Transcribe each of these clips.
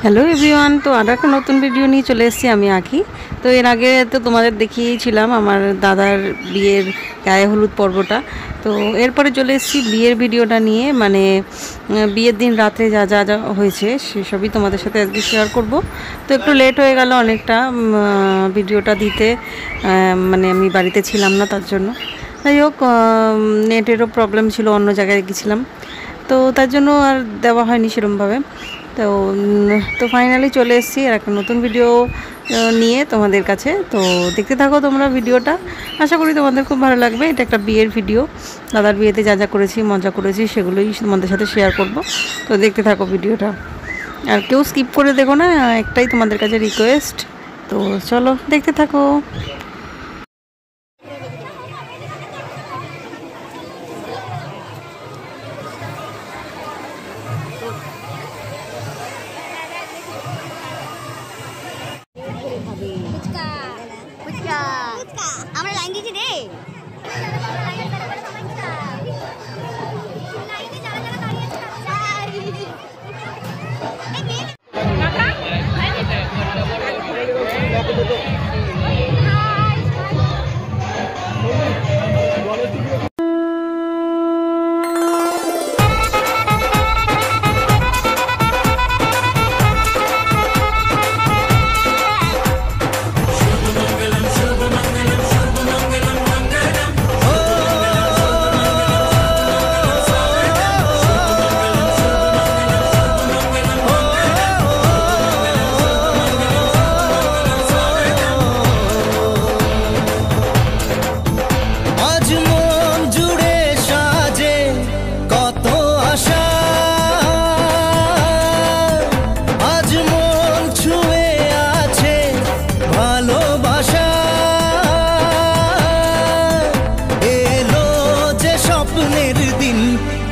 Hello everyone, তো আর একটা নতুন ভিডিও নিয়ে চলে এসেছি আমি আঁকি। তো এর আগে তো তোমাদের দেখিয়েছিলাম আমার দাদার বিয়ের গায়ে হলুদ পর্বটা। তো এরপরে চলে এসেছি বিয়ের ভিডিওটা নিয়ে, মানে বিয়ের দিন রাত্রে যা যা যা হয়েছে সেসবই তোমাদের সাথে আজকে শেয়ার করব। তো একটু লেট হয়ে গেল অনেকটা ভিডিওটা দিতে, মানে আমি বাড়িতে ছিলাম না তার জন্য। যাই হোক, নেটেরও প্রবলেম ছিল, অন্য জায়গায় গেছিলাম, তো তার জন্য আর দেওয়া হয়নি সেরকমভাবে। তো তো ফাইনালি চলে এসেছি আর একটা নতুন ভিডিও নিয়ে তোমাদের কাছে। তো দেখতে থাকো তোমরা ভিডিওটা, আশা করি তোমাদের খুব ভালো লাগবে। এটা একটা বিয়ের ভিডিও, দাদার বিয়েতে যা যা করেছি, মজা করেছি, সেগুলোই তোমাদের সাথে শেয়ার করব। তো দেখতে থাকো ভিডিওটা, আর কেউ স্কিপ করে দেখো না, একটাই তোমাদের কাছে রিকোয়েস্ট। তো চলো দেখতে থাকো। আমরা লাইন দিয়েছি রে।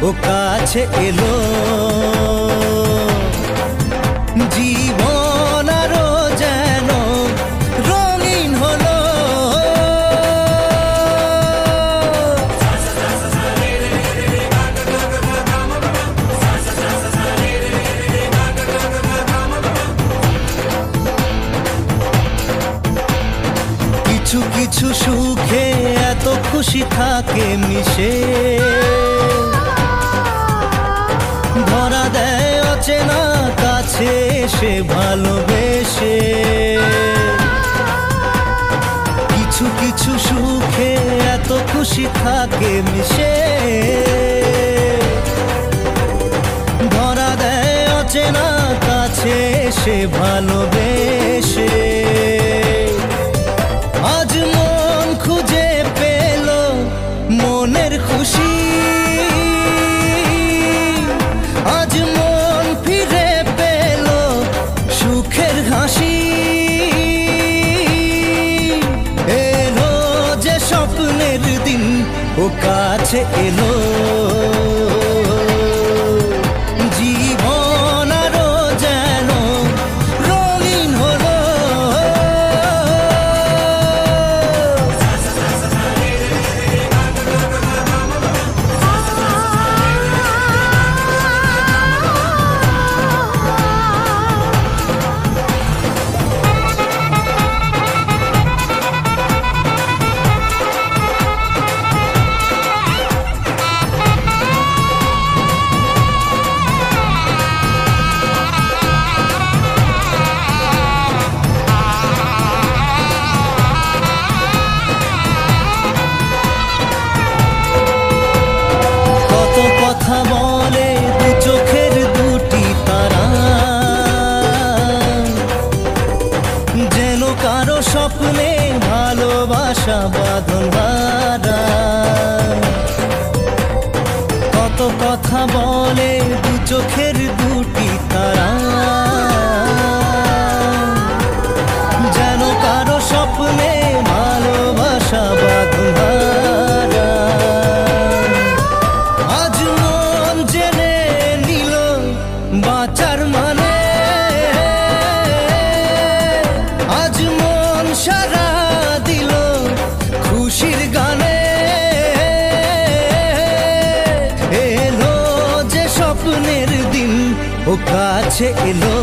ও কাছে এলো জীবন আরো যেন রঙিন হলো। কিছু কিছু সুখে এত খুশি থাকে মিশে, ধরা দেয় অচেনা কাছে সে ভালোবেসে। কিছু কিছু সুখে এত খুশি থাকে মিশে, ধরা দেয় অচেনা কাছে সে ভালোবেসে। আজ মন খুঁজে পেল মনের খুশি, আজ মন ফিরে পেল সুখের হাসি। এলো যে স্বপ্নের দিন ও কাছে এলো, জীবন আরো যেন রঙিন হলো। কথা বলে দু চোখের দুটি তারা, যেন কারো স্বপ্নে ভালোবাসা বাঁধন হারা। কত কথা বলে দু চোখের দুটি তারা, যেন কারো স্বপ্নে ভালোবাসা বাঁধন হারা। বাঁচার মানে আজ মন সারা দিল খুশির গানে। এলো যে স্বপ্নের দিন ও কাছে এলো।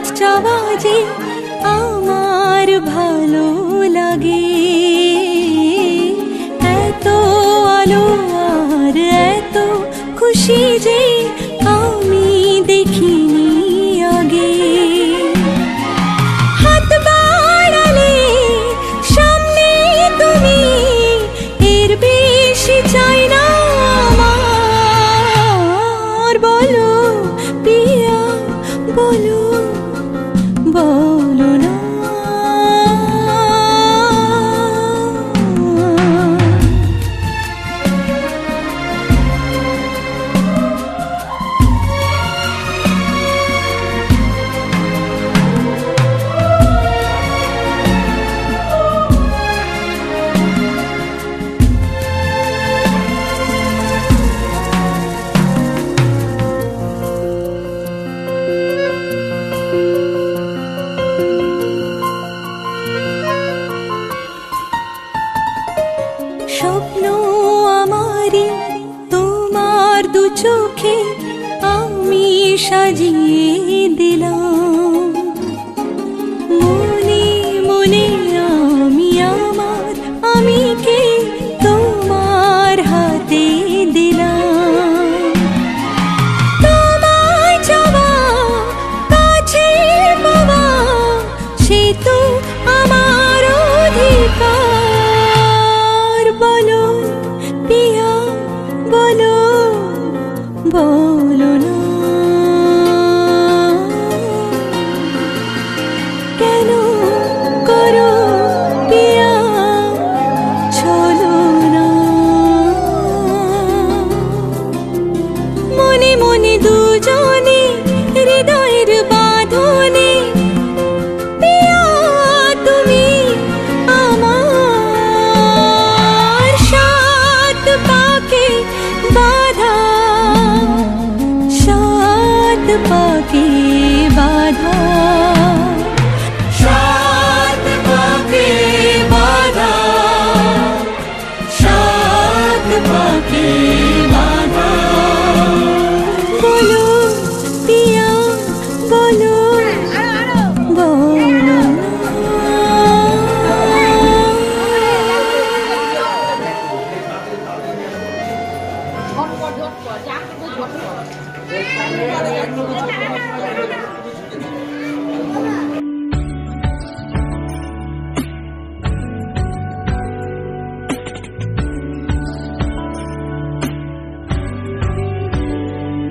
হঠাৎ চাওয়া যে আমার ভালো লাগে, এত আলো আর এত খুশি যে আমি দেখিনি আগে। হাত বাড়ালে সামনে তুমি, এর বেশি চাই না আমার। বলো পিয়া বলো, বলো না। স্বপ্ন আমারি তোমার দু চোখে আমি সাজিয়ে দিলাম, মনে মনে আমি আমার আমিকে তোমার হাতে দিলাম। তোমায় চাওয়া কাছে পাওয়া সে তো আমার অধিকার। বলো পিয়া বলো, বলো না। কেন করো পিয়া চলো না। মনে মনে দুজনে হৃদয়ের বাঁধনে, পিয়া তুমি আমার। সাত পাকে বাঁধা, সাত পাকে বাঁধা, সাত পাকে বাঁধা, সাত পাকে বাঁধা। বলো পিয়া বলো, বলো না।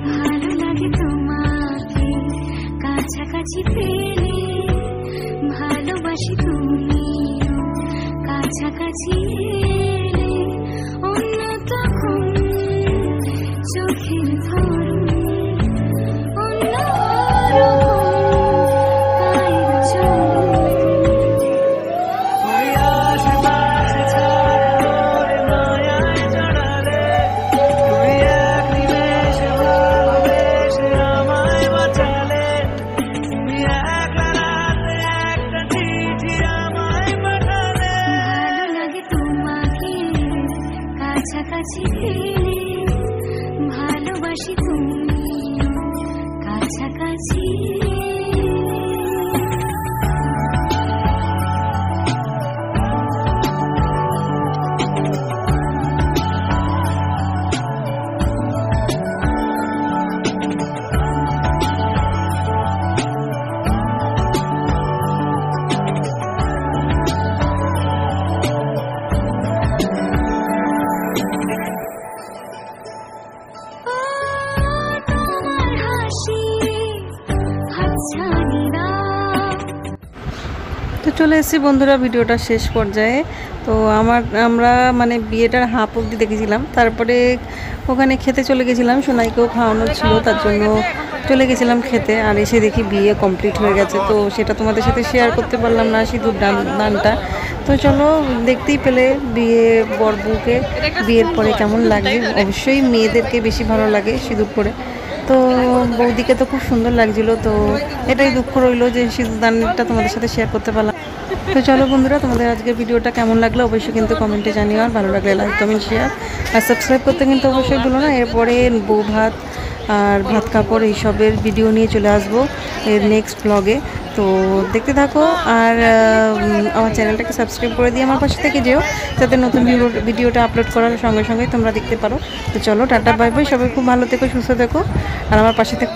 ভালো লাগে তোমাকে কাছাকাছি পেলে, ভালোবাসি তুমিও কাছাকাছি এলে। অন্য তখন চোখের ধরুন অন্য পায়ের চলুন। ভালো লাগে তোমাকে কাছাকাছি পেলে, ভালোবাসি তুমিও কাছাকাছি এলে। তোমার হাসি হাতছানিরা। তো চলে এসেছি বন্ধুরা ভিডিওটা শেষ পর্যায়ে। তো আমরা মানে বিয়েটার হাফ অবধি দেখেছিলাম, তারপরে ওখানে খেতে চলে গেছিলাম। সোনাইকেও খাওয়ানো ছিল, তার জন্য চলে গেছিলাম খেতে। আর এসে দেখি বিয়ে কমপ্লিট হয়ে গেছে, তো সেটা তোমাদের সাথে শেয়ার করতে পারলাম না, সিঁদুর দানটা। তো চলো দেখতেই পেলে বিয়ে বরবউকে বিয়ের পরে কেমন লাগে। অবশ্যই মেয়েদেরকে বেশি ভালো লাগে সিঁদুর পরে। তো বৌদিকে তো খুব সুন্দর লাগছিল। তো এটাই দুঃখ রইলো যে সিঁদুর দানটা তোমাদের সাথে শেয়ার করতে পারলাম। তো চলো বন্ধুরা, তোমাদের আজকের ভিডিওটা কেমন লাগলো অবশ্যই কিন্তু কমেন্টে জানিও। আর ভালো লাগলে লাইক কমেন্ট শেয়ার আর সাবস্ক্রাইব করতে কিন্তু অবশ্যই ভুলো না। এরপরে বউ ভাত আর ভাত কাপড় এইসবের ভিডিও নিয়ে চলে আসবো এর নেক্সট ব্লগে। তো দেখতে থাকো আর আমার চ্যানেলটাকে সাবস্ক্রাইব করে দিয়ে আমার পাশে থেকে যেও, যাতে নতুন ভিডিওটা আপলোড করার সঙ্গে সঙ্গে তোমরা দেখতে পারো। তো চলো, টাটা বাই বাই, সবাই খুব ভালো থেকো, সুস্থ থেকো আর আমার পাশে থেকো।